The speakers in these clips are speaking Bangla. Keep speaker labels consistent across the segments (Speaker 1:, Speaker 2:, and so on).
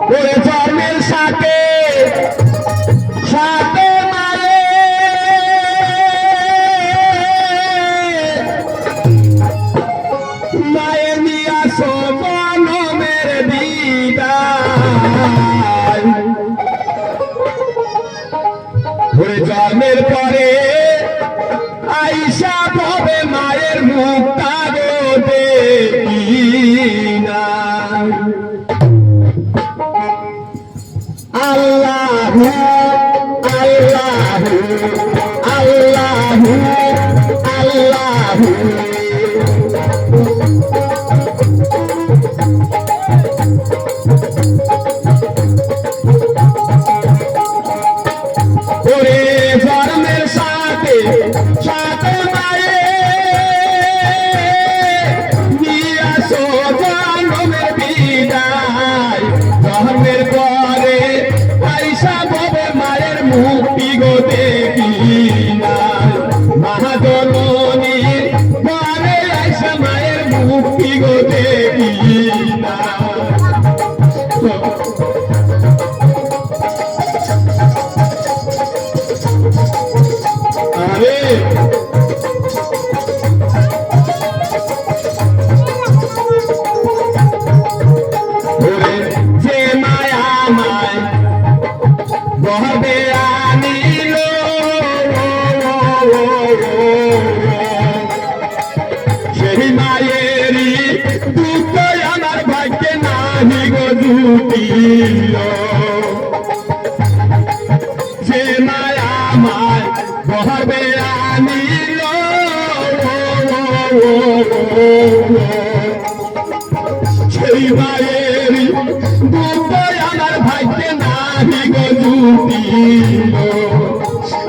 Speaker 1: ওরে জন্মের সাথে সাথে মায়ের নিয়া সোমের বিদায় ওরে জন্মের পরে আইসা হবে মায়ের মুক্তা গো দেখি না আল্লাহু আল্লাহু আল্লাহু আল্লাহু ওরে জন্মের সাথে সাথে মায়ে নিয়া সোমের বিদায় জন্মের পরে আইসা হবে মায়ের মুক্তি গো দেখি না মহাজননী পরে আইসা মায়ের মুক্তি গো দেখি না আরে যে মায়া মায় বহবে আনিল সেই মায়েরই দুঃখ আমার ভাগ্যে নাহি গো জুটিল যে মায়া মায় বহবে আনিল সেই মায়েরই দুঃখ আমার ভাগ্যে নাহি গো জুটিল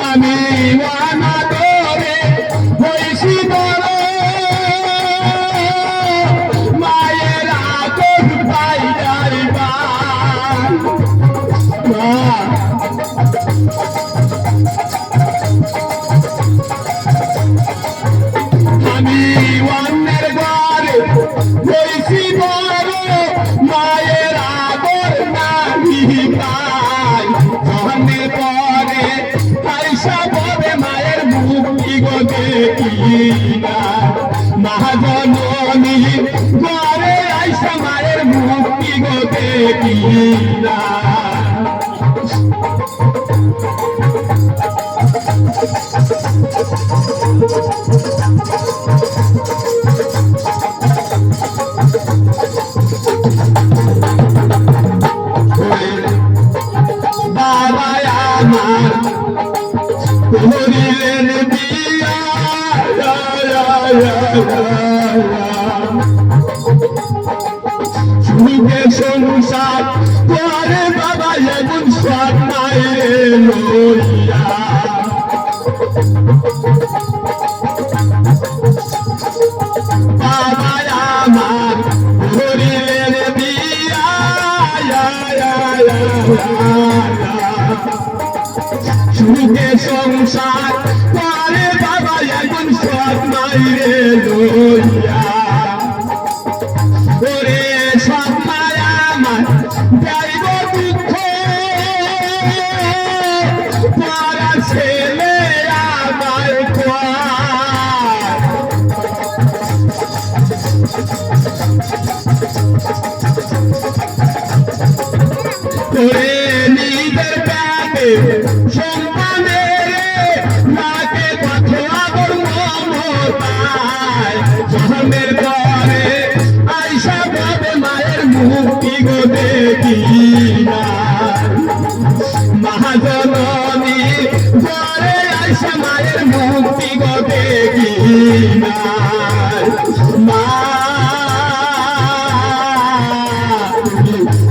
Speaker 1: আমি ওয়ানা করে হইছি বড় মায়ের আদর পাই যাইবা আমি অন্যের ঘরে হইছি বড় মায়ের আদর নাহি পাই জন্মের পরে আইসা ববে মায়ের মুক্তি গো দেখি না মহাজননী ঘরে আইসা মায়ের মুক্তি গো দেখি না বাবা আমার করিলেন বিয়া সুখে সংসার করে বাবা এমন সব মায়ের লইয়া বাবা আমার করিলেন বিয়া সুখে সংসার করে বাবা এখন সব মাইরে লইয়া ওরে সব মায়া আমার যাইব দুঃখ তারা ছেলে আমার ওরে নিজের প্যাটে সন্তানের নাকে কত আদর মমতায় জন্মের পরে আইসা ভাবে মায়ের মুক্তি গো দেখি না মহাজননী ঘরে আইসা মায়ের মুক্তি গো দেখি না মা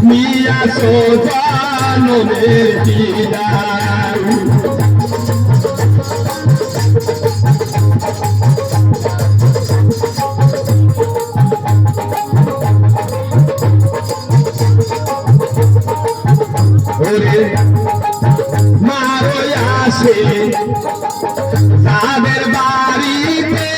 Speaker 1: নিয়া সোজানের বিদায় মারো আসে তাদের বাড়িতে